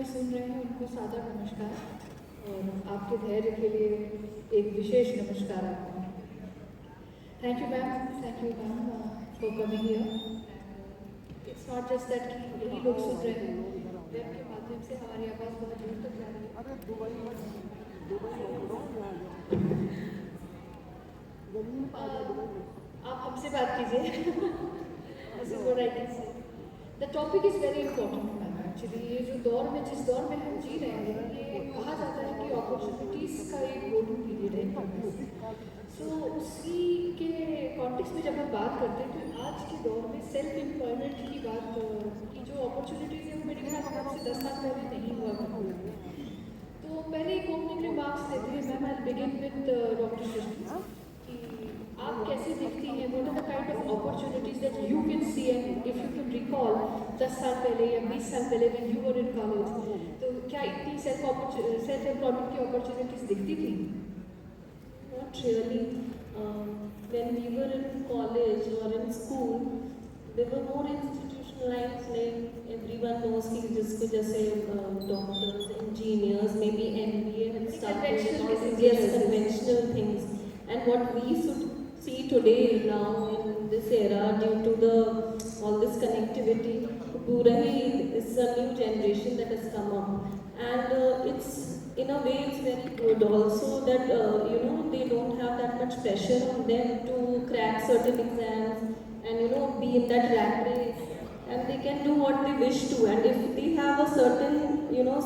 भी सुन रहे हैं उनको सादर नमस्कार और आपके धैर्य के लिए एक विशेष नमस्कार आपको। Thank you ma'am for coming here. It's not just that कि यही लोग सुन रहे हैं, वेब के माध्यम से हमारी आवाज़ बहुत दूर तक जा रही है। आप हमसे बात कीजिए। This is what I can say. The topic is very important ma'am. Actually ये जो दौर में जिस दौर में हम जी रहे हैं, ये कहा जाता है कि अपॉर्चुनिटीज़ का एक गोल्डन पीरियड है। सो उसी के कॉन्टेक्स्ट में जब हम बात करते हैं तो आज के दौर में सेल्फ एम्प्लॉयमेंट की बात की जो अपॉर्चुनिटीज़ है वो मेरे ख्याल में आपसे 10 साल पहले नहीं हुआ करती। तो पहले एक ओपनिंग रिमार्क्स देते हैं ma'am. I begin with doctor Srishti कि आप कैसे देखती हैं, what are the kind of opportunities that you can see and if you can recall 10 साल पहले या 20 साल पहले when you were in college, तो क्या इतनी सेल्फ एम्प्लॉयमेंट की अपॉर्चुनिटीज दिखती थी? Not really. When we were in college or in school, they were more institutionalized. Like everyone knows कि जिसको जैसे doctors, engineers, maybe MBA and stuff. Yes, conventional things. And what we should see today now in this era, due to the all this connectivity, पूरा ही it's a new generation that has come up, and it's in a way it's very good also that they don't have that much pressure on them to crack certain exams and be in that rat race, and they can do what they wish to, and if they have a certain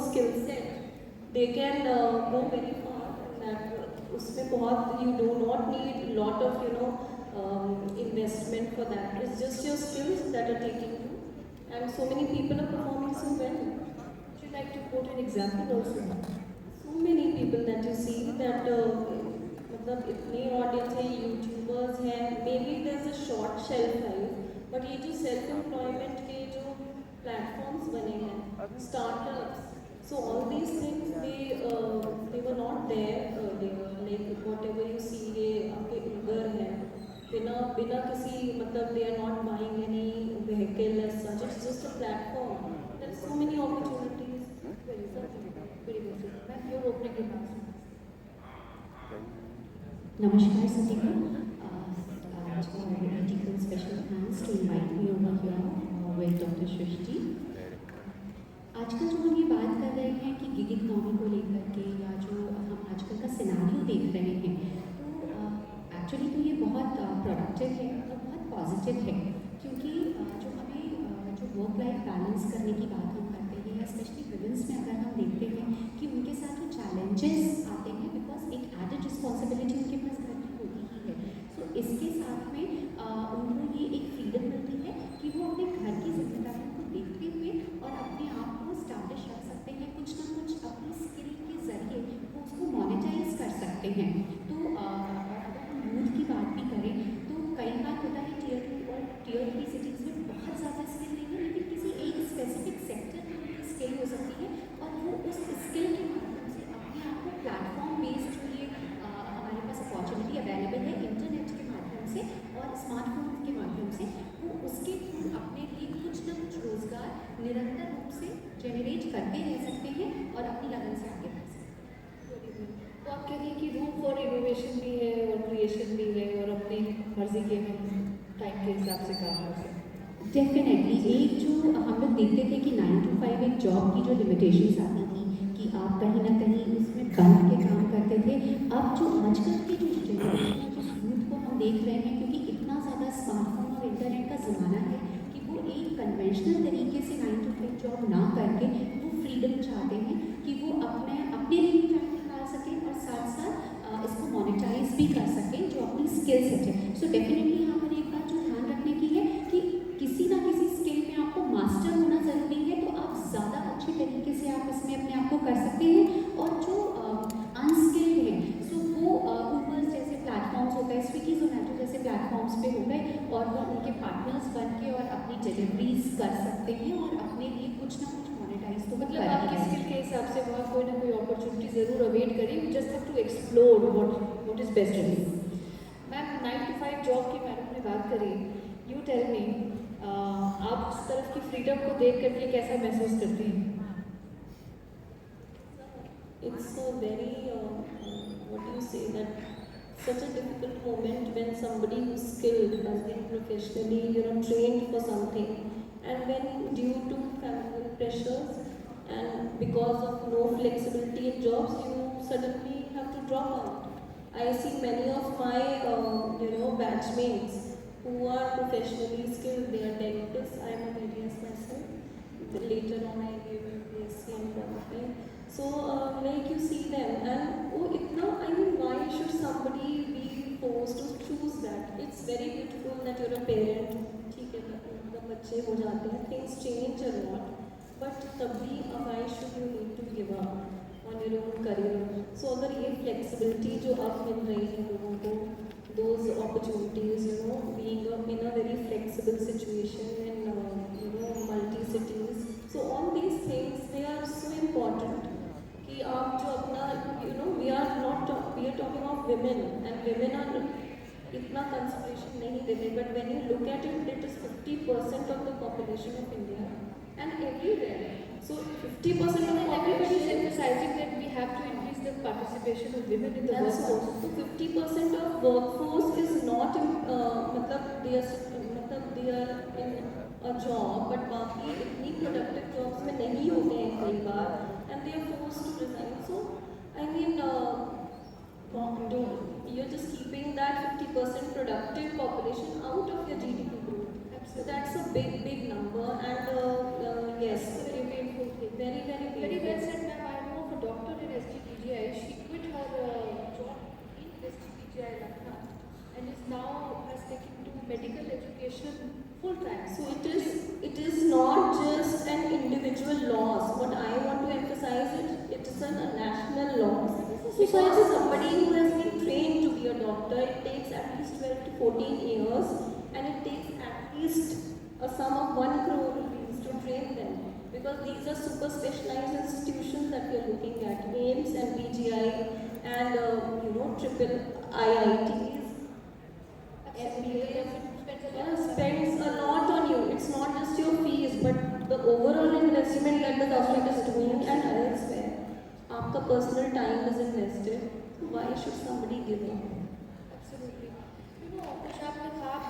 skill set they can go very far, and that usme bahut you do not need lot of investment for that. It's just your skills that are taking you, and so many people are performing so well. Would you like to quote an example also? So many people that you see that मतलब इतने audience है, YouTubers हैं, maybe there's a short shelf life, but ये जो self employment के जो platforms बने हैं, startups, so all these things they were not there earlier. Like whatever you see, ये आपके Uber है, बिना किसी मतलब they are not buying any vehicle as such. It's just a platform. There's so many opportunities. Very good. Ma'am, your opening remarks. Namaskar Satika. आज particular special thanks to invite me over here with Dr. Shrishti. आजकल जो हम ये बात कर रहे हैं कि गिग इकोनॉमी को लेकर के या जो हम आजकल का सिनेरियो देख रहे हैं, तो एक्चुअली तो ये बहुत प्रोडक्टिव है और बहुत पॉजिटिव है, क्योंकि जो हमें जो वर्क लाइफ बैलेंस करने की बात हम करते हैं, या स्पेशली विमेंस में अगर हम देखते हैं कि उनके साथ जो चैलेंजेस आते हैं, बिकॉज एक एडेड रिस्पॉन्सिबिलिटी उनके पास घर की होती ही है, तो इसके साथ में उनको ये एक फ्रीडम मिलती है कि वो अपने घर की जिम्मेदारियों को देखते हुए और अपने आप को स्टैब्लिश रख सकते हैं, कुछ ना कुछ अपनी स्किल के ज़रिए वो उसको मोनेटाइज कर सकते हैं। तो अगर हम यूथ की बात भी करें तो कई बार होता है टियर 2 और टियर 3 सिटीज़ में बहुत ज़्यादा स्किल नहीं है, लेकिन किसी एक स्पेसिफिक सेक्टर में उनकी स्किल हो सकती है और वो उस स्किल के माध्यम से अपने आप को प्लेटफॉर्म बेस्ड जो ये हमारे पास अपॉर्चुनिटी अवेलेबल है इंटरनेट के माध्यम से और स्मार्टफोन के माध्यम से, वो उसके थ्रू अपने लिए कुछ ना कुछ रोज़गार निरंतर रूप से जनरेट करते रह सकते हैं और अपनी लगन से आगे बढ़ सकते हैं। तो आप कह रही हैं कि रूम फॉर इनोवेशन भी है और क्रिएशन भी है और अपनी मर्जी के हम टाइम के हिसाब से काम कर सकते हैं। डेफिनेटली एक जो हम लोग देखते थे कि 9 to 5 एक जॉब की जो लिमिटेशंस आती थी कि आप कहीं ना कहीं उसमें बंध के काम करते थे, अब जो आजकल की जो जनरेशन है, जिस यूथ को हम देख रहे हैं, क्योंकि इतना ज़्यादा स्मार्टफोन और इंटरनेट का ज़माना है कि वो एक कन्वेंशनल तरीके से 9 to 5 जॉब ना करके वो फ्रीडम चाहते हैं कि वो अपने लिए भी टाइम निकाल सकें और साथ साथ इसको मोनेटाइज भी कर सकें जो अपनी स्किल सेट है। सो डेफिनेटली यहाँ पर एक बात जो ध्यान रखने की है कि किसी ना किसी स्किल में आपको मास्टर होना ज़रूरी है, तो आप ज़्यादा अच्छे तरीके से आप इसमें अपने आप को कर सकते हैं। और जो अनस्किल्ड हैं, सो वो ऊबर्स जैसे प्लेटफॉर्म्स हो गए, स्विगी जोमेटो जैसे प्लेटफॉर्म्स पे हो गए और वो उनके पार्टनर्स बन के और अपनी डिलीवरीज कर सकते हैं और अपने लिए कुछ ना कुछ मोनेटाइज तो मतलब आपके स्किल के हिसाब से वहाँ कोई ना कोई अपॉर्चुनिटी ज़रूर अवेट करें, you just have to explore what is best for you. Ma'am 9 to 5 job की मैडम ने बात करी, यू टेल मी आप उस तरफ की फ्रीडम को देख करके कैसा महसूस करती हैं? very, what do you say, that such a difficult moment when somebody who's skilled has been professionally, trained for something, and when due to family pressures and because of no flexibility in jobs, you suddenly have to drop out. I see many of my, batchmates who are professionally skilled. They are dentists. I am a dentist myself. Later on, I gave a BSc and qualified. So, like you see them, and I mean, why should somebody be forced to choose that? It's very beautiful that you're a parent. ठीक है, मतलब बच्चे हो जाते हैं, things change a lot, but तभी why should you need to give up on your own career? So अगर ये flexibility जो अब मिल रही है लोगों को, those opportunities, being in a very flexible situation in multi cities. So all these things, they are so important. कि आप जो अपना we are talking of women, and women are इतना consideration नहीं देते, but when you look at it, it is 50% of the population of India and everywhere. So 50% of the Everybody is population. emphasizing that we have to increase the participation of women in the That's workforce. so 50% of workforce is not मतलब they are in a job, but बाकी इतनी productive jobs में नहीं होते हैं कई बार, and they are forced to resign. So I mean, you're just keeping that 50% productive population out of your GDP growth. So that's a big number, and yes, Very painful thing. very painful. Very well said, ma'am. I know of a doctor in SGPGI. She quit her job in SGPGI Lucknow and is now has taken to medical education full time. So it is not just an individual loss. What I want to emphasize it is a national loss. Because somebody who has been trained to be a doctor, it takes at least 12 to 14 years, and it takes at least a sum of 1 crore rupees to train them. Because these are super specialized institutions that we are looking at, AIIMS and BGI and triple IITs. Spends a lot on you. It's not just your fees, but the overall investment that the government is doing and elsewhere. आपका personal time is invested. Why should somebody give up? Absolutely. कुछ आपने ख्वाब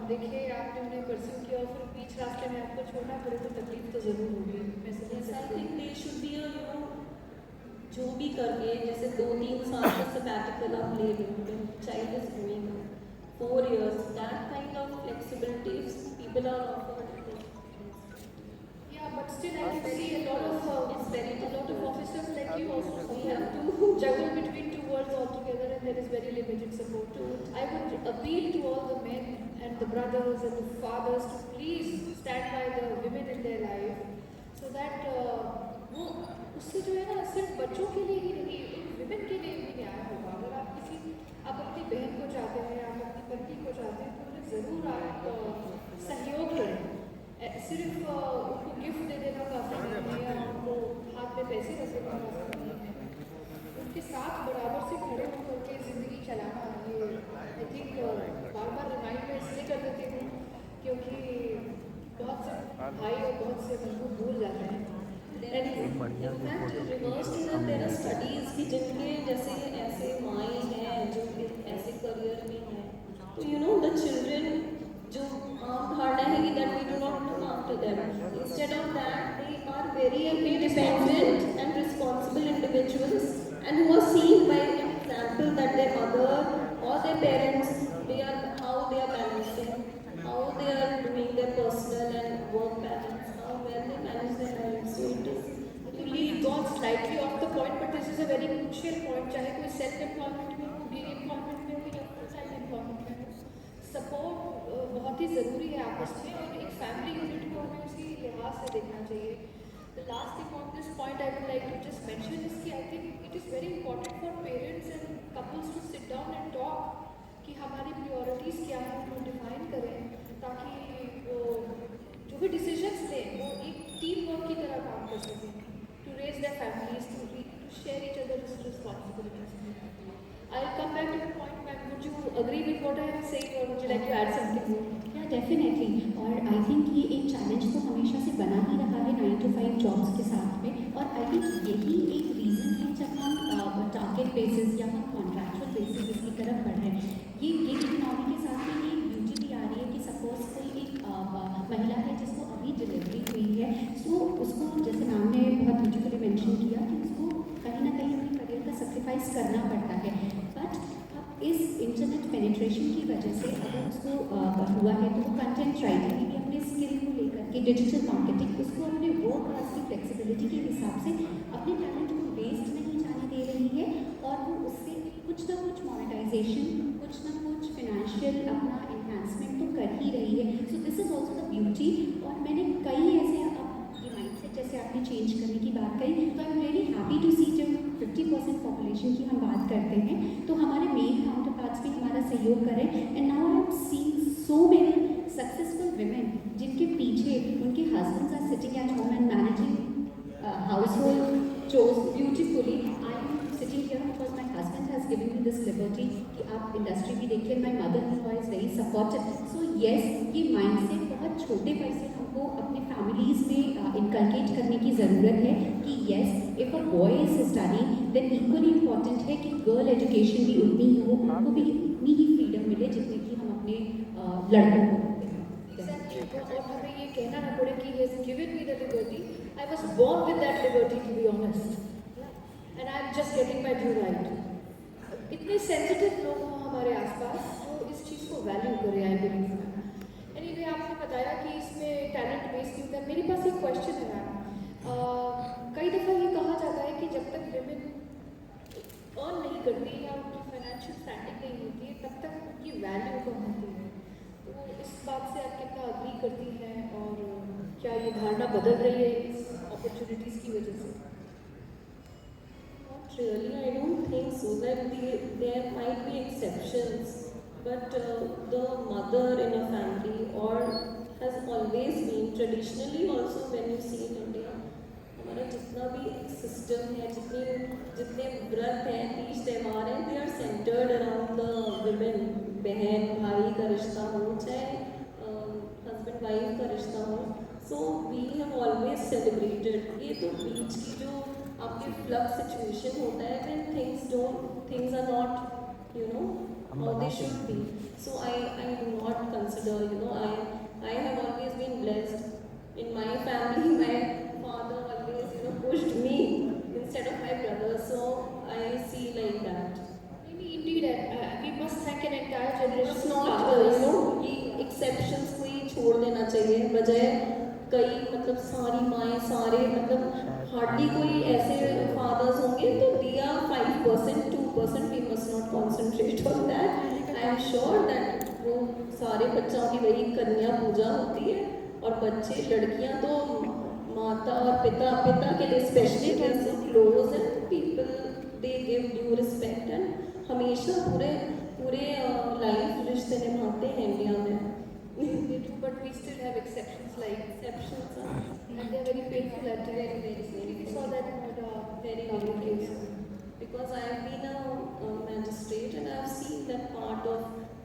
देखे, आपने उन्हें pursue किया और फिर बीच रास्ते में आपको छोड़ना पड़े तो तकलीफ तो जरूर होगी. मैं समझ Yes, I सकती हूँ. think they should be a जो भी करके जैसे 2-3 साल का sabbatical आप ले लो, when child is growing up, 4 years, that kind of flexibility people are offered. Yeah, but still I can see a lot of officers like you also We have to juggle between two worlds altogether, and there is very limited support. I would appeal to all the men and the brothers and the fathers to please stand by the women in their life, so that वो उससे जो है ना सिर्फ बच्चों के लिए ही नहीं, विमेन के लिए भी न्याय होगा. अगर आप अपनी बहन को चाहते हैं, आप अपनी पत्नी को चाहते हैं, तो उन्हें ज़रूर आप सहयोग करें. सिर्फ उनको गिफ्ट दे देना काफ़ी नहीं है, उनको हाथ में पैसे रख देना काफ़ी नहीं है. उनके साथ बराबर से खड़े होकर के ज़िंदगी चलाना, ये I think bar bar remind में इसलिए कर देती हूँ क्योंकि बहुत से भाई और बहुत से बंधु भूल जाते हैं. In fact, reverse to that, there are studies कि जिनके जैसे ऐसे माएँ हैं जो ऐसे करियर में हैं, तो the children जो आम धारणा है कि that we do not look after them. Instead of that, they are very independent and responsible individuals, and who are seen by example that their mother or their parents, how they are balancing, how they are doing their personal and work balance, how well they manage their lives. So it is We've gone slightly off the point, but this is a very crucial point. चाहे कोई self employment में हो, gig employment में हो या full time employment में हो, support बहुत ही ज़रूरी है आपस में, और एक फैमिली यूनिट को हमें उसी लिहाज से देखना चाहिए. The last thing on this point I would like to just mention is कि I think it is very important for parents and couples to sit down and talk कि हमारी priorities क्या हैं, उनको define करें, ताकि जो भी decisions लें वो एक टीम वर्क की तरह काम कर सकें. To raise their families, to share each other's responsibilities. I'll come back to the point, ma'am. Would you agree with what I have said, or would you like to add something more? Yeah, definitely. और I think ये एक challenge तो हमेशा से बना ही रहा है 9 to 5 jobs के साथ में, और आई थिंक यही एक रीज़न है जब हम मार्केट बेसिस या हम कॉन्ट्रैक्चुअल बेसिस इसकी तरफ बढ़ रहे हैं। ये गिग इकोनॉमी के साथ में ये ब्यूटी भी आ रही है कि सपोज कोई एक महिला है जिसको अभी डिलीवरी हुई है, सो उसको जैसे मैम ने बहुत ब्यूटीफुली मेंशन किया कि उसको कहीं ना कहीं अपने करियर का सेक्रीफाइस करना पड़ता है। बट अब इस इंटरनेट पेनिट्रेशन की वजह से अगर उसको हुआ है तो वो कंटेंट राइटिंग भी अपने स्किल को लेकर के डिजिटल मार्केटिंग उसको अपने वर्क क्लास की फ्लेक्सिबिलिटी के हिसाब से अपने टैलेंट को वेस्ट नहीं जाने दे रही है और वो उससे कुछ ना कुछ मोनेटाइजेशन, कुछ ना कुछ फाइनेंशियल अपना एनहांसमेंट तो कर ही रही है। So this is also the beauty. और मैंने कई ऐसे अब ये माइंडसेट जैसे आपने चेंज करने की बात कही, तो I am really happy to see जब 50% पॉपुलेशन की हम बात करते हैं तो हमारे मेल काउंटर पार्ट्स भी हमारा सहयोग करें। And now I have seen so many successful women जिनके पीछे उनके husbands are sitting at home and managing household chores beautifully. I am sitting here because my husband has given me this liberty कि आप industry भी देखिए। My mother-in-law is very supportive. So yes, ये mindset बहुत छोटे वय से हमको अपने फैमिलीज में इनकलकेट करने की ज़रूरत है कि yes, if a boy is studying, then equally important है कि गर्ल एजुकेशन भी उतनी ही हो, उनको भी उतनी ही फ्रीडम मिले जितने कि हम अपने लड़कों को देते हैं। और हमें ये कहना ना पड़े कि he has given me the liberty. I was born with that liberty, to be honest, and I'm just getting my due right. इतने सेंसिटिव लोग हों हमारे आसपास जो इस चीज़ को वैल्यू करें, आई बिलीव। एनीवे, आपने बताया कि इसमें टैलेंट बेस्ड होता है। मेरे पास एक क्वेश्चन है मैम। कई दफ़ा ये कहा जाता है कि जब तक विमेन अर्न नहीं करती या उनकी फाइनेंशियल स्टैंडिंग नहीं होती है तब तक उनकी वैल्यू कम होती है। तो इस बात से आप कितना अग्री करती हैं और क्या ये धारणा बदल रही है इस अपॉर्चुनिटीज़ की वजह से? Not really, I don't think so. That there might be exceptions, but the mother in a family or has always been traditionally also when you see in India, हमारा जितना भी सिस्टम है, जितने व्रत हैं, तीज त्यौहार हैं, they are centered around the women. बहन भाई का रिश्ता हो, चाहे हस्बैंड वाइफ का रिश्ता हो, so we have always celebrated. ये तो बीच की जो आपके फ्लक्स सिचुएशन होता है when things are not how they should be, so I do not consider, I have always been blessed in my family. My father always pushed me instead of my brother, so I see like that. Indeed, we must thank an entire generation. It's not ये exceptions को ही छोड़ देना चाहिए, बजाय कई मतलब सारी माएँ सारे मतलब हार्डली कोई ऐसे फादर्स होंगे तो दिया 5% 2%, we must not concentrate on that. I am sure that वो सारे बच्चों की वही कन्या पूजा होती है और बच्चे लड़कियाँ तो माता और पिता के लिए specially close and people they give due respect and हमेशा पूरे लाइफ रिश्ते निभाते हैं इंडिया में। They do, but we still have exceptions and they are very painful at times. We saw that in the very case. Because I have been a magistrate and I have seen that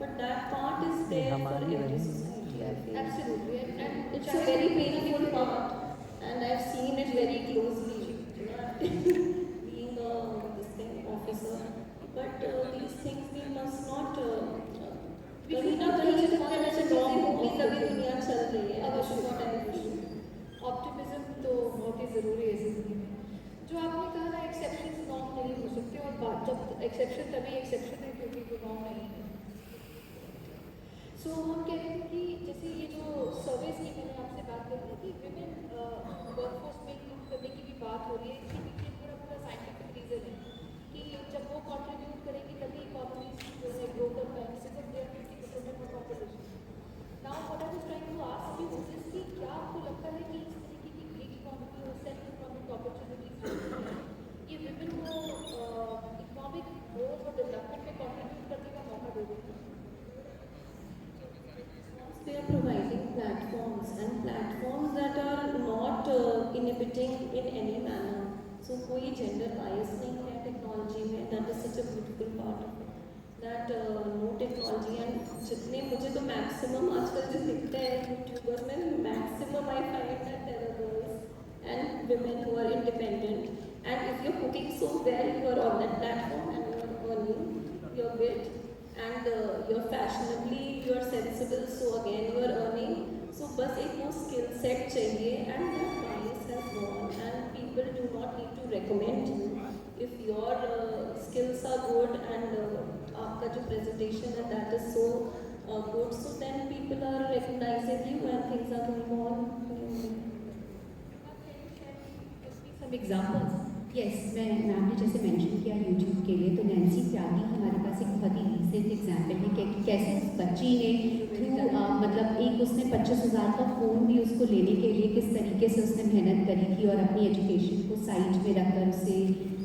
but that part is there for every society, I feel. Absolutely, and it's a very painful part, and I have seen it very closely, being a officer. But these things we must not. कहीं ना कहीं ऐसे norm होगी तभी दुनिया चल रही है। ऑप्टिमिज्म तो बहुत ही ज़रूरी है ज़िंदगी में। जो आपने कहा ना एक्सेप्शन नॉर्म नहीं हो सकते, और जब एक्सेप्शन तभी एक्सेप्शन है क्योंकि वो नॉर्म नहीं है। सो हम कह रहे थे कि जैसे ये जो सर्वेस की मैंने आपसे बात करी थी कि विमेन वर्कफोर्स में इंक्लूड करने की भी बात हो रही है, इसके पीछे पूरा साइंटिफिक रीज़न है कि जब वो कॉन्ट्रीब्यूट करेंगी तभी इकोनॉमी जो है ग्रो कर पाएंगे। Now what I was trying to ask you is कि क्या आपको लगता है कि इस तरीके की गिग इकोनॉमी और सेल्फ इकोनॉमिक अपॉर्चुनिटीज ये विमेन को इकोनॉमिक ग्रोथ और डेवलपमेंट में कंट्रीब्यूट करने का मौका दे देती है? They are providing platforms that are not inhibiting in any manner. So कोई gender bias नहीं है टेक्नोलॉजी में. That is such a beautiful part of it. That no technology and जितने मुझे तो मैक्सिमम आजकल जो दिखते हैं यूट्यूबर्स में maximum I find that there are girls and women who are independent, and if you're cooking so well you are on that platform bit, and you're fashionably, you're sensible, so again you're earning. So बस एक वो skill set चाहिए, and that bias has gone, and people do not need to recommend you. If your skills are good and आपका जो presentation है that is so good, so then people are recognizing you and things are going on. Some examples. Yes, ma'am ने जैसे mention किया YouTube के लिए, तो Nancy त्यागी हमारे पास एक बहुत ही रीसेंट एग्जाम्पल है कि कैसे उस बच्ची ने थ्रू मतलब एक उसने 25,000 का फ़ोन भी उसको लेने के लिए किस तरीके से उसने मेहनत करी थी और अपनी एजुकेशन को साइड में रखकर उसे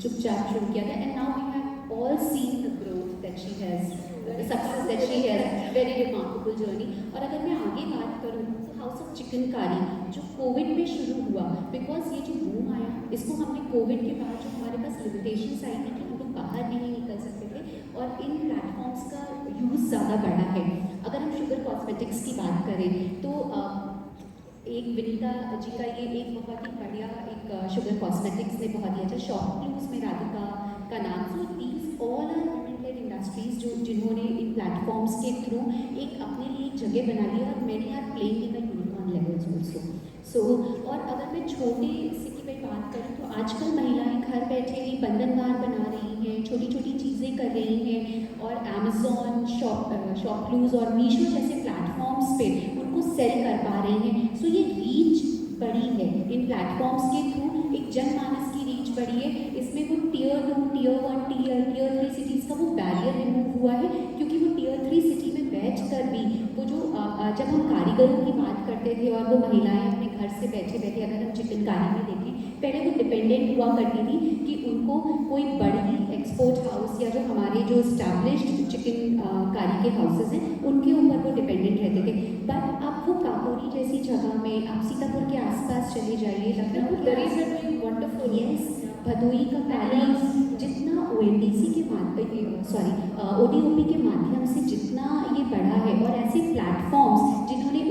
चुपचाप शुरू किया था. And now we have all seen the growth that she has, the success that she has, very remarkable journey. और अगर मैं आगे बात करूँ तो हाउस ऑफ चिकनकारी जो कोविड में शुरू हुआ, बिकॉज ये जो बूम आया इसको हमने कोविड के बाद जो हमारे पास लिमिटेशंस आई थी कि हम लोग बाहर नहीं निकल सकते थे और इन प्लेटफॉर्म्स का यूज़ ज़्यादा बढ़ा है. अगर हम शुगर कॉस्मेटिक्स की बात करें तो एक विनीता जी का ये एक बहुत ही बढ़िया एक शुगर कॉस्मेटिक्स ने बहुत ही अच्छा शॉप क्लूज में राधिका का नाम. So these all are women led industries जो जिन्होंने इन प्लेटफॉर्म्स के थ्रू एक अपने लिए एक जगह बना ली और many are playing in the unicorn levels also. So और अगर मैं छोटे से की मैं बात करूँ तो आजकल महिलाएं घर बैठे ही बंधनवार बना रही हैं, छोटी छोटी चीज़ें कर रही हैं और अमेज़ॉन, शॉपक्लूज और मीशो जैसे प्लेटफॉर्म्स पे उनको सेल कर पा रही हैं. सो ये रीच बढ़ी है इन प्लेटफॉर्म्स के थ्रू, एक जनमानस की रीच बढ़ी है. इसमें वो टियर 2, टियर 1, टियर 3 सिटीज़ का वो बैरियर रिमूव हुआ है, क्योंकि वो टियर 3 सिटी में बैठ कर भी वो जो जब हम कारीगरों की बात करते थे और वो महिलाएं अपने घर से बैठे बैठे, अगर हम चिकनकारी में देखें पहले वो डिपेंडेंट हुआ करती थी कि उनको कोई बड़ी एक्सपोर्ट हाउस या जो हमारे जो स्टैब्लिश्ड चिकन कारी के हाउसेज हैं उनके ऊपर वो डिपेंडेंट रहते थे. बट अब वो काकोरी जैसी जगह में, आप सीतापुर के आसपास चले जाइए, लखनऊ के वंडरफुल. यस, भदोई का पैलेस, जितना ONDC के ODOP के माध्यम से जितना ये बढ़ा है और ऐसे प्लेटफॉर्म्स जिन्होंने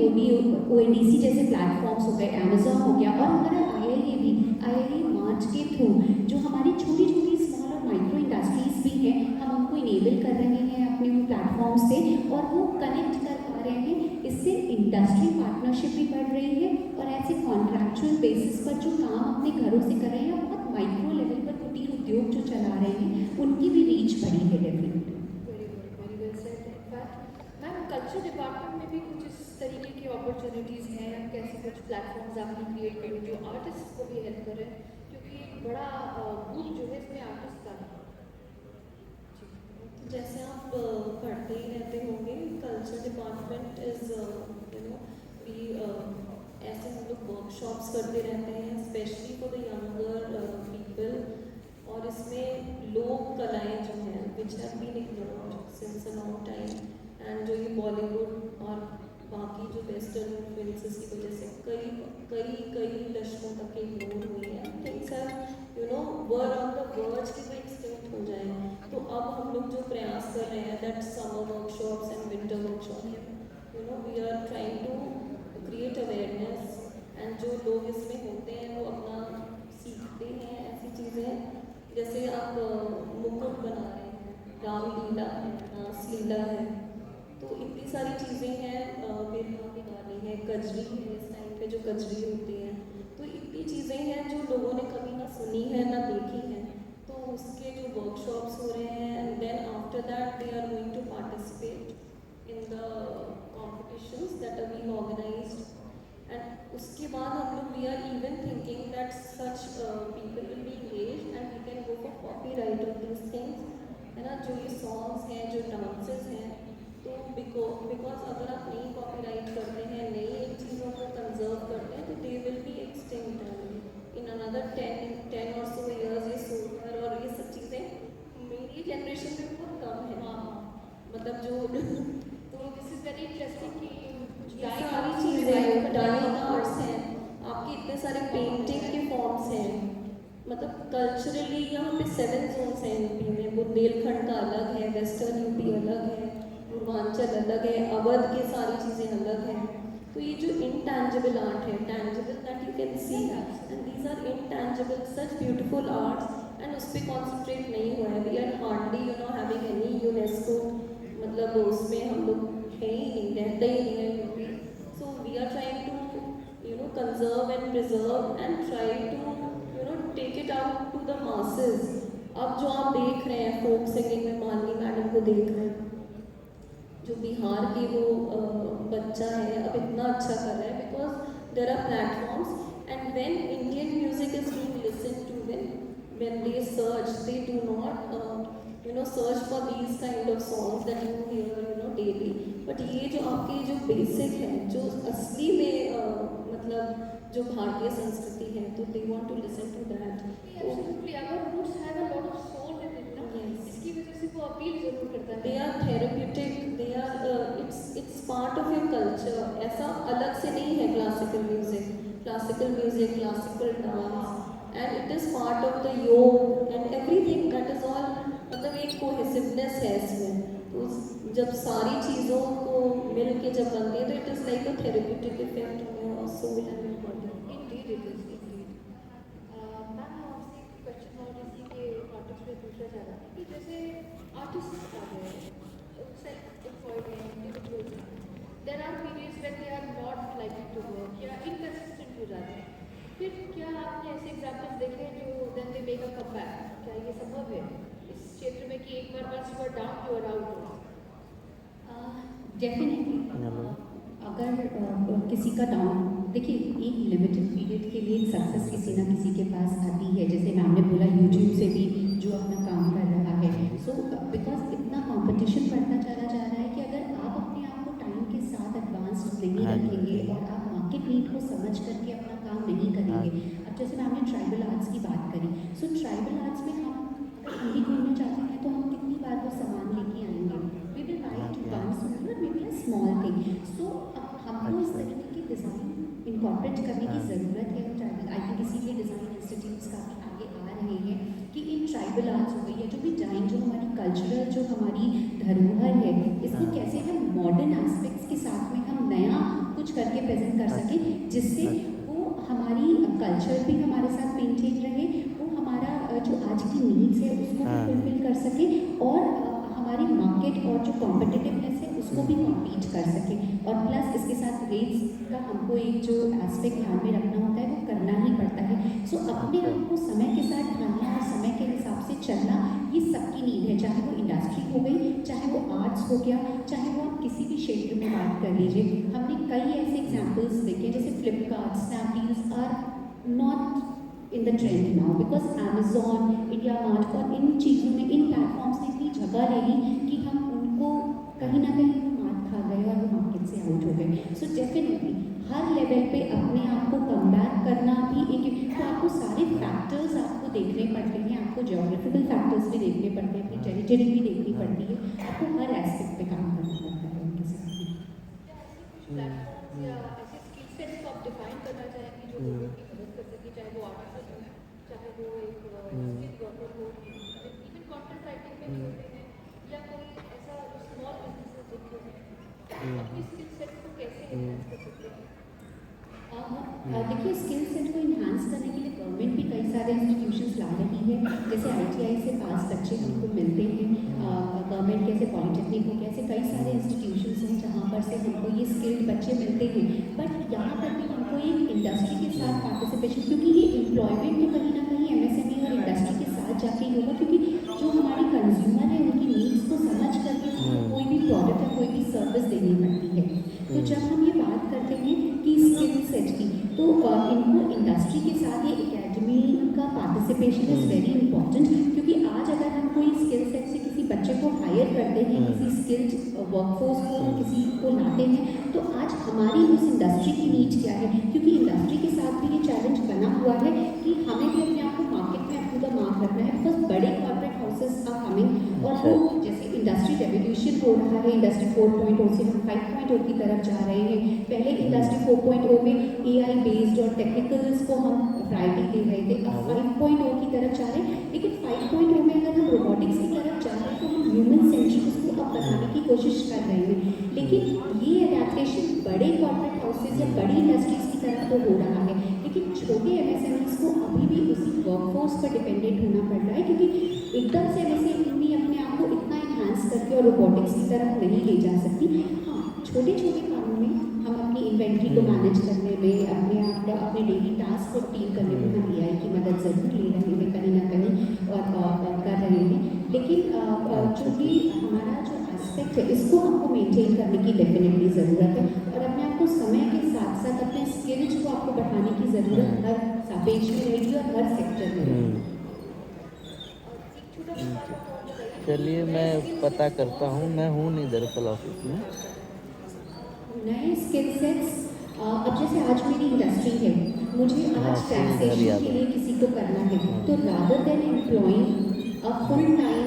ONDC जैसे प्लेटफॉर्म्स हो गए, अमेज़ॉन हो गया और हमारा IIA मार्च के थ्रू जो हमारी छोटी छोटी स्मॉल और माइक्रो इंडस्ट्रीज भी हैं, हम उनको इनेबल कर रहे हैं अपने उन प्लेटफॉर्म से और वो कनेक्ट कर पा रहे हैं. इससे इंडस्ट्री पार्टनरशिप भी बढ़ रही है और ऐसे कॉन्ट्रैक्चुअल बेसिस पर जो काम अपने घरों से कर रहे हैं, बहुत माइक्रो लेवल पर कुटीर उद्योग जो चला रहे हैं उनकी भी रीच बढ़ी है definitely. Very well said. In fact ma'am culture department में भी कुछ इस तरीके की अपॉर्चुनिटीज़ हैं, कैसे कुछ प्लेटफॉर्म्स आपने क्रिएट करें जो आर्टिस्ट को भी हेल्प करें, क्योंकि एक बड़ा ग्रुप जो है इसमें आर्टिस्ट का है. जैसे आप पढ़ते ही रहते होंगे, कल्चर डिपार्टमेंट इज वी ऐसे हम लोग वर्कशॉप्स करते रहते हैं specially for the younger people. और इसमें लोक कलाएँ जो हैं which have been ignored since a long time, and जो ये बॉलीवुड और बाकी जो वेस्टर्न इन्फ्लुएंसेस की वजह से कई दशकों तक इग्नोर हुई है. Things have were on the verge कि वो एक्सटिंक्ट हो जाए. तो अब हम लोग जो प्रयास कर रहे हैं that summer workshops and winter workshop, we are trying to create awareness, and जो लोग इसमें होते हैं वो अपना सीखते हैं ऐसी चीज़ें. जैसे आप मुकुट बना रहे हैं, रामलीला है, रासलीला है, तो इतनी सारी चीज़ें हैं. बिरहा की गानी है, कजरी है, इस टाइम पे जो कजरी होती है, तो इतनी चीज़ें हैं जो लोगों ने कभी ना सुनी है ना देखी है. तो उसके जो वर्कशॉप्स हो रहे हैं, and then after that they are going to participate in the competitions that are being organised. And उसके बाद हम लोग we are even thinking that such people will be engaged and we can go for copyright of these things, है ना. जो ये songs हैं, जो डांसेस हैं, तो बिकॉज अगर आप नई कॉपीराइट करते हैं, नई चीज़ों को कंजर्व करते हैं, तो they will be extinct in another 10 और so years. ये सोकर और ये सब चीज़ें मेरी जनरेशन में बहुत कम है. मतलब जो तो दिस इज़ वेरी इंटरेस्टिंग कि ये सारी चीज़ें डाइंग आर्ट्स हैं, आपके इतने सारे पेंटिंग के फॉर्म्स हैं. मतलब कल्चरली यहाँ पे 7 जोन्स हैं यूपी में. बुंदेलखंड का अलग है, वेस्टर्न यूपी अलग है, पूर्वांचल अलग है, अवध के सारी चीज़ें अलग हैं. तो ये जो intangible आर्ट है, tangible that you can see, and these are intangible, such beautiful arts, and उस पर कॉन्सेंट्रेट नहीं हुआ है. We are hardly having any UNESCO, मतलब उसमें हम लोग है ही नहीं, रहता ही नहीं है UP. So we are trying to conserve and preserve and try to take it out to the masses. अब जो आप देख रहे हैं फोक सिंगिंग में मालिनी मैडम को देख रहे हैं, जो बिहार की वो बच्चा है, अब इतना अच्छा कर रहा है because there are platforms and when Indian music is being listened to, when they search, they do not search for these kind of songs that you hear daily. But ये जो आपके जो बेसिक है, जो असली में मतलब जो भारतीय संस्कृति है, तो they want to listen to that. Absolutely, our roots have a lot of soul in it, ना? Yes. इसकी वजह से वो अपील जरूर करता है. They are therapeutic, they are it's part of your culture. ऐसा अलग से नहीं है classical music, classical dance, and it is part of the yoga and everything. That is all, मतलब एक cohesiveness है इसमें. तो जब सारी चीज़ों को मिल के जब बनती है तो it is like a therapeutic effect on your soul and your body. Indeed it is, indeed. Ma'am मैं आपसे एक क्वेश्चन और इसी के कॉन्टेक्स्ट में पूछना चाह रहा था कि जैसे आर्टिस्ट आ गए, सेल्फ एम्प्लॉयड हैं, इंडिविजुअल्स हैं, there are periods when they are not liking to work या इनकंसिस्टेंट हो जाते हैं. फिर क्या आपने ऐसे एग्जाम्पल्स देखे जो then they make a comeback? क्या ये संभव है इस क्षेत्र में कि एक बार once you are down you are out? Definitely अगर किसी का डाउन, देखिए एक लिमिटेड पीरियड के लिए सक्सेस किसी ना किसी के पास आती है. जैसे मैम ने बोला यूट्यूब से भी जो अपना काम कर रहा है, सो बिकॉज इतना कंपटीशन बढ़ता चला जा रहा है कि अगर आप अपने आप को टाइम के साथ एडवांस नहीं रखेंगे और आप मार्केट नीड को समझ करके अपना काम नहीं करेंगे. अब जैसे मैम ने ट्राइबल आर्ट्स की बात करी, सो ट्राइबल आर्ट्स में हम भी घूमने जाते हैं तो हम कितनी बार वो सामान लेके आएंगे, we will buy it once only, maybe a small thing. So हमको इस तरीके की डिज़ाइन इनकॉर्पोरेट करने की ज़रूरत है. ट्राइबल आई थिंक इसीलिए डिज़ाइन इंस्टीट्यूट्स काफ़ी आगे आ रहे हैं कि इन ट्राइबल आर्ट्स हो गई या जो भी डिज़ाइन, जो हमारी कल्चरल, जो हमारी धरोहर है, इसको कैसे हम मॉडर्न एस्पेक्ट्स के साथ में हम नया कुछ करके प्रेजेंट कर सकें, जिससे वो हमारी कल्चर भी हमारे साथ मेंटेन रहे, वो हमारा जो आज की नीड्स है उसको भी फुलफिल कर सके और हमारी मार्केट और जो कॉम्पिटिटिवनेस है उसको भी कॉम्पीट कर सके. और प्लस इसके साथ रेट्स का हमको एक जो एस्पेक्ट ध्यान में रखना होता है वो करना ही पड़ता है. सो अपने आप को समय के साथ ढालना और समय के हिसाब से चलना, ये सबकी नीड है, चाहे वो इंडस्ट्री हो गई, चाहे वो आर्ट्स हो गया, चाहे वो आप किसी भी क्षेत्र में बात कर लीजिए. हमने कई ऐसे एग्जाम्पल्स देखे जैसे Flipkart, Snapdeals are not in the trend now because Amazon, India Mart और इन चीज़ों में, इन प्लेटफॉर्म्स ने इतनी जगह ले ली कि हम उनको कहीं ना कहीं मात खा गए और वो मार्केट से आउट हो गए. सो डेफिनेटली हर लेवल पे अपने आप को कम बैक करना भी एक, तो आपको सारे फैक्टर्स आपको देखने पड़ते हैं, आपको जोग्राफिकल फैक्टर्स भी देखने पड़ते हैं, अपनी टेरिटरी भी देखनी पड़ती है, आपको हर एस्पेक्ट पे काम करना पड़ता है उनके साथ में. प्लेटफॉर्म्स या ऐसे स्किल सेट्स को आप डिफाइन करना चाहेंगे जो लोगों की मदद कर सके, चाहे वो आर्टिस्ट हो, चाहे वो एक स्किल वर्कर हो, इवन कंटेंट राइटिंग में भी होते हैं, या कोई ऐसा स्मॉल बिजनेसेस जिनको अपनी स्किल सेट को कैसे एनहांस कर सकते हैं? देखिए स्किल सेट को इन्हांस करने के लिए गवर्नमेंट भी कई सारे इंस्टीट्यूशंस ला रही है. जैसे ITI से पास बच्चे हमको मिलते हैं, गवर्नमेंट के ऐसे पॉलिटेक्निक हो गया, ऐसे कई सारे इंस्टीट्यूशंस हैं जहाँ पर से हमको ये स्किल्ड बच्चे मिलते हैं. बट यहाँ पर भी हमको एक इंडस्ट्री के साथ पार्टिसिपेशन, क्योंकि ये एम्प्लॉयमेंट तो कहीं ना कहीं MSME और इंडस्ट्री के साथ जाके ही होगा, क्योंकि जो हमारे कंज्यूमर है उनकी नीड्स को समझ करके कोई भी प्रोडक्ट या कोई भी सर्विस देनी पड़ती है. तो जब हम ये बात करते हैं कि स्किल सेट की, तो इनको इंडस्ट्री के साथ ये एकेडमी का पार्टिसिपेशन इज़ वेरी इंपॉर्टेंट. क्योंकि आज अगर हम कोई स्किल सेट से किसी बच्चे को हायर करते हैं, किसी स्किल्ड वर्कफोर्स को किसी को लाते हैं, तो आज हमारी उस इंडस्ट्री की नीड क्या है, क्योंकि इंडस्ट्री के साथ भी ये चैलेंज बना हुआ है कि हमें भी अपने आप को मार्केट में अपना मार्क रखना है. बिकॉज बड़े कॉर्पोरेट हाउसेस आर कमिंग और वो जैसे इंडस्ट्री रेवोल्यूशन हो रहा है, इंडस्ट्री 4.0 से हम 5.0 की तरफ जा रहे हैं. पहले इंडस्ट्री 4.0 में AI बेस्ड और टेक्निकल्स को हम प्रायोरिटी दे रहे थे, अब 5.0 की तरफ जा रहे हैं. लेकिन 5.0 में अगर हम रोबोटिक्स की तरफ जा रहे हैं तो हम ह्यूमन सेंट्रिक उसको अब बनाने की कोशिश कर रहे हैं. लेकिन ये एडेप्टेशन बड़े कॉर्पोरेट हाउसेज या बड़ी इंडस्ट्रीज की तरफ तो हो रहा है, लेकिन छोटे MSMEs को अभी भी उसी वर्कफोर्स पर डिपेंडेंट होना पड़ रहा है, क्योंकि एकदम से MSME अपने आप को इतना इन्हांस करके और रोबोटिक्स की तरफ नहीं ले जा सकती। हाँ, छोटे छोटे कामों में हम अपनी इन्वेंट्री को मैनेज करने में, अपने डेली टास्क को डील करने में हम AI की मदद ज़रूर ले रहे हैं कहीं ना कहीं और कर रहे हैं, लेकिन चूँकि हमारा जो एस्पेक्ट है इसको हमको मेंटेन करने की डेफिनेटली ज़रूरत है, और अपने आप को समय के साथ साथ अपने स्किल्स को आपको बढ़ाने की ज़रूरत हर सापेक्ष में रहेगी और हर सेक्टर में रहेगी। चलिए मैं पता करता हूँ, मैं हूँ नहीं दरअसल ऑफिस में। नए स्किल सेट्स, अब जैसे आज मेरी इंडस्ट्री है, मुझे आज टैक्सेशन के लिए किसी को करना है, तो rather than employing a full time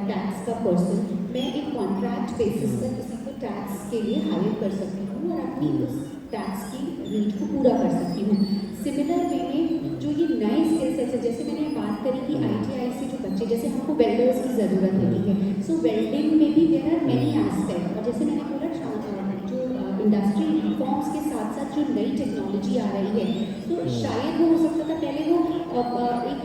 tax का पर्सन, मैं एक कॉन्ट्रैक्ट बेसिस पर किसी को टैक्स के लिए हायर कर सकती हूँ और अपनी उस टैक्स की नीड को पूरा कर सकती हूँ। सिमिलर वे में जो ये नए स्किल सेट्स है, जैसे मैंने बात करी कि ITI से जो बच्चे, जैसे हमको वेल्डर्स की ज़रूरत होती है, सो वेल्डिंग में भी देयर आर मेनी एस्पेक्ट, और जैसे मैंने बोला जो इंडस्ट्री रिफॉर्म्स के साथ साथ जो नई टेक्नोलॉजी आ रही है, तो शायद वो हो सकता था पहले वो एक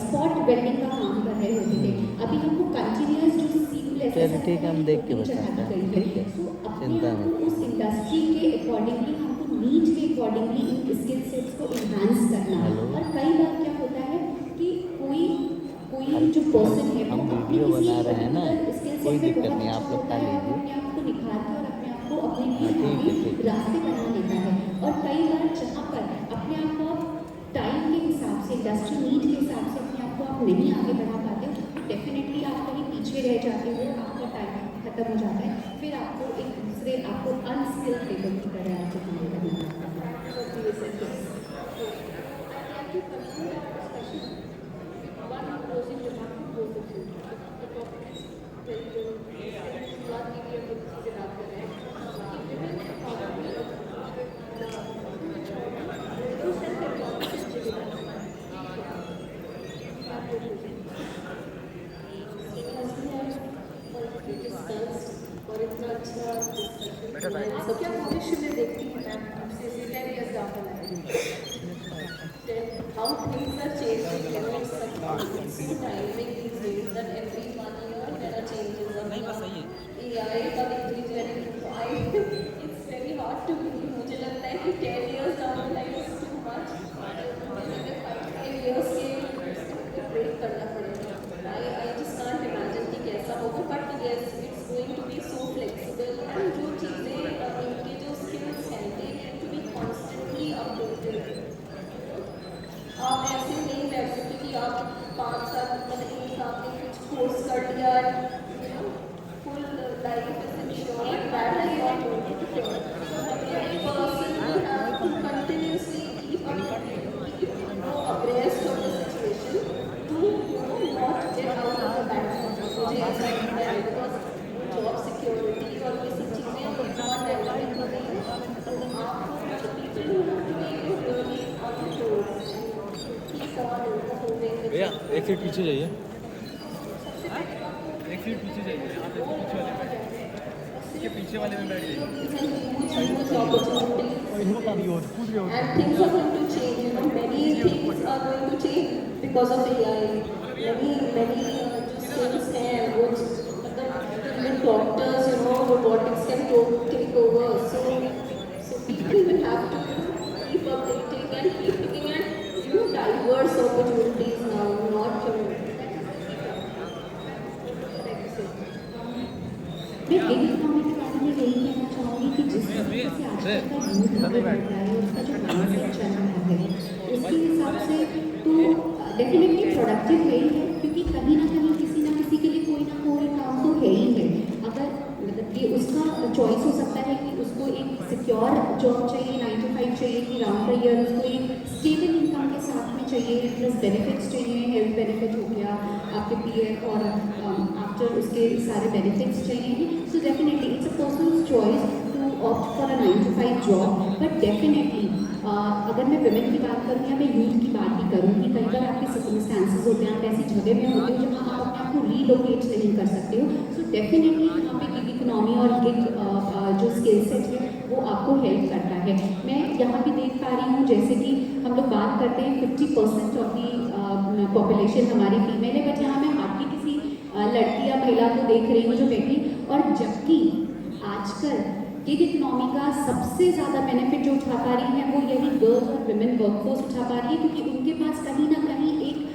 स्पॉट वेल्डिंग का काम कर रहे होते थे, अभी हमको कंटिन्यूअस जो सीमलेस, चलिए ठीक है, हम देख के बताते हैं, ठीक है, चिंता मत। उस इंडस्ट्री के अकॉर्डिंगली हमको नीड के अकॉर्डिंगली इन स्किल सेट्स को इन्हांस करना है। और कई बार क्या होता है कि कोई जो पर्सन है हम वीडियो बना रहे हैं ना, कोई दिक्कत नहीं, आप लोग खा लीजिए। अपने आप को निखार के और अपने आप को अपने ठीक है। रास्ते बना लेता है, और कई बार जहाँ पर अपने आप को टाइम के हिसाब से, इंडस्ट्री नीड के हिसाब से अपने आप को आप नहीं आगे बढ़ा पाते हो, तो डेफिनेटली आप कहीं पीछे रह जाते हो, आपका टाइम खत्म हो जाता है, फिर आपको एक दूसरे आपको अनस्किल्ड लेवल की तरह आपको काम करना पड़ता है। आप क्या भविष्य में देखती हैं मैम, आपसे 10 years down the line? How things are changing, you know, it's so dynamic these days that every 1 year there are changes. AI का increase it's very hard to believe. मुझे लगता है कि 10 years down the line is too much. मुझे लगता है 5 years के break करना पड़ेगा. I just can't imagine कि कैसा होगा, but yes, it's going to be so flexible. और जो चीज़ें इनके जो skills हैं, they need to be constantly updated. आप ऐसे नहीं बैठ सकते कि आप 5 साल मतलब एक आपने कुछ कोर्स कर लिया, full life is insure, that is not going to happen. Person will have to continuously keep abreast of the situation to not get out of the bad. मुझे ऐसा लगता है बिकॉज जॉब सिक्योरिटी और ये सब चीज़ें बहुत डायनामिक हो गई हैं, तो आपको people to really on the toes. भैया एक फीट पीछे जाइए, एक फीट पीछे जाइए, यहाँ पे पीछे वाले में, के पीछे वाले में बैठ जाइए। And things are going to change, you know, many things are going to change because of AI. Many skills हैं वो मतलब even doctors, you know, robotics can take over. So people will have to keep updating and keep looking at diverse opportunities now, not मैं gig economy के बारे में यही कहना चाहूँगी कि जिस तरीके से आजकल का यूथ बदल रहा है, उसका जो माइंडसेट चल रहा है, उसके हिसाब से तो डेफिनेटली प्रोडक्टिव है ही है, क्योंकि कहीं ना कहीं किसी ना किसी के लिए कोई ना कोई काम तो है ही है। अगर मतलब कि उसका चॉइस हो सकता है कि उसको एक सिक्योर जॉब चाहिए, 9 to 5 चाहिए, कि राउंड द ईयर उसको एक स्टेबल इनकम के साथ में चाहिए, प्लस बेनिफिट्स चाहिए, हेल्थ बेनिफिट हो गया आपके PF और आफ्टर उसके सारे बेनिफिट्स चाहिए। So definitely it's a personal choice to opt for a 9 to 5 job, but definitely अगर मैं विमेन की बात करूँ या मैं यूथ की बात भी करूँ कि कई बार आपके सर्कमस्टांसेस होते हैं, आप ऐसी जगह में होते हो जहाँ आप अपने आप को रीलोकेट नहीं कर सकते हो, सो डेफिनेटली यहाँ पे गिग इकोनॉमी और गिग जो स्किल सेट है वो आपको हेल्प करता है। मैं यहाँ भी देख पा रही हूँ जैसे कि हम लोग बात करते हैं 50% ऑफ दी पॉपुलेशन हमारी फीमेल है, बट यहाँ मैं हार्डली किसी लड़की या महिला को देख रही हूँ जो बैठी, और जबकि आजकल गिग इकोनॉमी का सबसे ज़्यादा बेनिफिट जो उठा पा रही हैं वो यही गर्ल्स और विमेन वर्कफोर्स उठा पा रही है, क्योंकि उनके पास कहीं ना कहीं एक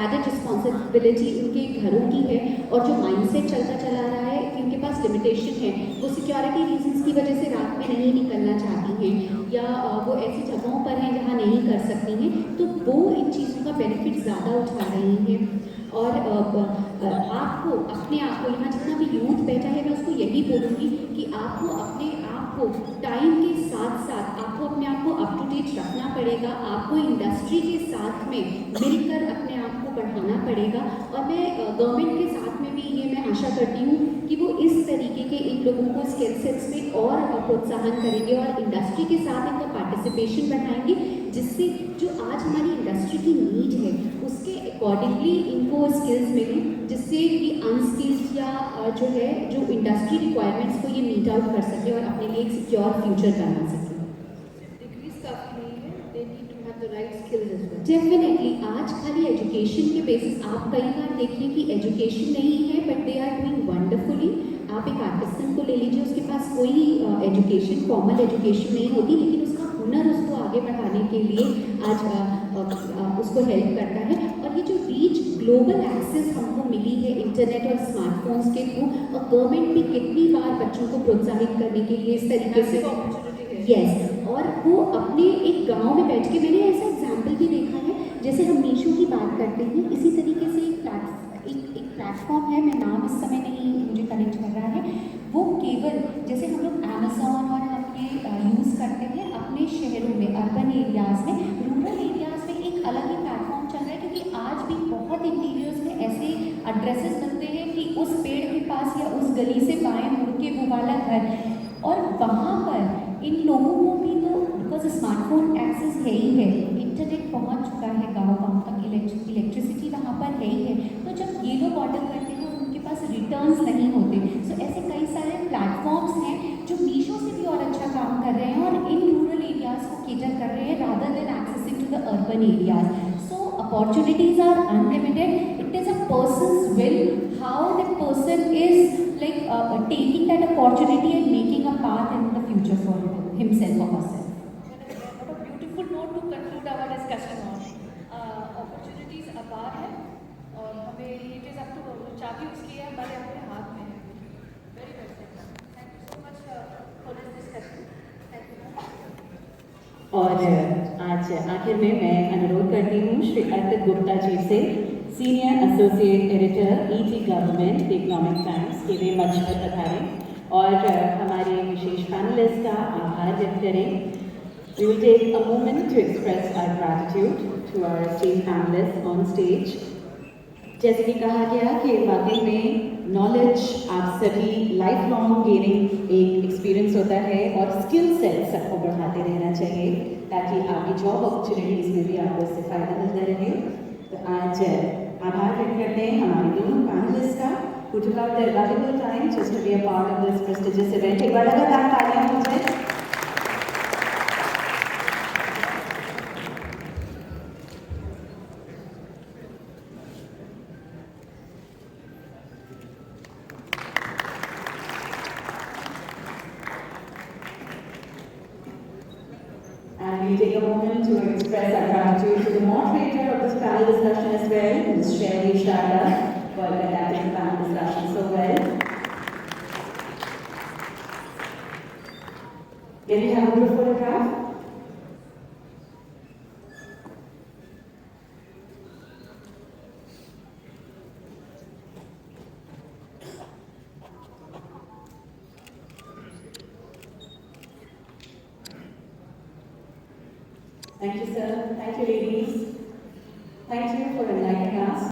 एडेड रिस्पॉन्सिबिलिटी उनके घरों की है, और जो माइंडसेट चलता चला रहा है कि उनके पास लिमिटेशन है, वो सिक्योरिटी रीजंस की वजह से रात में नहीं निकलना चाहती हैं, या वो ऐसी जगहों पर हैं जहाँ नहीं कर सकती हैं, तो वो इन चीज़ों का बेनिफिट ज़्यादा उठा रही हैं। और आपको अपने आप को, यहाँ जितना भी यूथ बैठा है, मैं उसको यही बोलूँगी कि आपको अपने आप को टाइम के साथ साथ आपको अपने आप को अप टू डेट रखना पड़ेगा, आपको इंडस्ट्री के साथ में मिलकर अपने आप को बढ़ाना पड़ेगा। और मैं गवर्नमेंट के साथ में भी ये मैं आशा करती हूँ कि वो इस तरीके के इन लोगों को स्किल सेट्स में और प्रोत्साहन करेंगे और इंडस्ट्री के साथ इनका पार्टिसिपेशन बढ़ाएंगे, जिससे जो आज हमारी इंडस्ट्री की नीड है उसके अकॉर्डिंगली इनको स्किल्स मिले, जिससे कि अनस्किल्ड या जो है जो इंडस्ट्री रिक्वायरमेंट्स को ये मीट आउट कर सके और अपने लिए एक सिक्योर फ्यूचर बना सके। डिग्रीज काफ़ी नहीं है, they need to have the right skills as well. Definitely आज खाली एजुकेशन के बेसिस आप कई बार देखिए कि एजुकेशन नहीं है but they are doing wonderfully. आप एक आर्टिसन को ले लीजिए, उसके पास कोई एजुकेशन फॉर्मल एजुकेशन नहीं होती, लेकिन उसका हुनर उसको आगे बढ़ाने के लिए आज उसको हेल्प करता है। और ये जो रीच ग्लोबल एक्सेस हमको मिली है इंटरनेट और स्मार्टफोन्स के थ्रू, और गवर्नमेंट भी कितनी बार बच्चों को प्रोत्साहित करने के लिए इस तरीके से यस, और वो अपने एक गांव में बैठ के, मैंने ऐसा एग्जाम्पल भी देखा है, जैसे हम मीशो की बात करते हैं, इसी तरीके से एक प्लेटफॉर्म है, मैं नाम इस समय नहीं मुझे कनेक्ट कर रहा है, वो केवल जैसे हम लोग अमेज़ॉन और हम ये यूज़ करते हैं अपने शहरों में, अर्बन एरियाज़ में, रूरल एरियाज़ में एक अलग ही प्लेटफॉर्म चल रहा है, क्योंकि आज भी बहुत इंटीरियर्स में ऐसे एड्रेसेस बनते हैं कि उस पेड़ के पास या उस गली से बाएं मुड़ के वो वाला घर, और वहाँ पर इन लोगों को भी तो बिकॉज स्मार्टफोन एक्सेस है ही है, इंटरनेट पहुँच चुका है गाँव तक, इलेक्ट्रिसिटी वहाँ पर है ही है, तो जब ये लोग ऑर्डर करते हैं और उनके पास रिटर्न्स नहीं होते, सो ऐसे कई सारे प्लेटफॉर्म्स हैं जो मीशो से भी और अच्छा काम कर रहे हैं और इन रूरल एरियाज़ को केटर कर रहे हैं rather than accessing to the urban areas. So opportunities are unlimited, it is a person's will how the person is like taking that opportunity and making a path in the future for himself or herself. What a beautiful note to conclude our discussion on. Opportunities अपार है और हमें it is up to चाबी उसकी है, हमारे अपने हाथ में है। Very well said. Thank you so much for this discussion. Thank you. और आज आखिर में मैं अनुरोध करती हूँ श्री अर्पित गुप्ता जी से, senior associate editor ET government economic times, के वे मंच पर पधारें और हमारे विशेष पैनलिस्ट का आभार व्यक्त करें। We will take a moment to express our gratitude to our esteemed panelists on stage. जैसे कि कहा गया कि वाकई में नॉलेज आप सभी लाइफ लॉन्ग गेनिंग एक एक्सपीरियंस होता है और स्किल सेट सबको बढ़ाते रहना चाहिए ताकि आगे जॉब अपॉर्चुनिटीज में भी आपको इससे फायदा मिलता रहे। तो आज आभार व्यक्त करते हैं हमारे दोनों पैनलिस्ट का who took out their valuable time just to be a part of this prestigious event। एक बार लगातार तालियां हो जाए। And we take a moment to express our gratitude to the moderator of this panel discussion as well, Ms. Sherry Sharda, for conducting the panel discussion so well. Can we have a group photograph? Thank you, sir. Thank you, ladies. Thank you for enlightening us.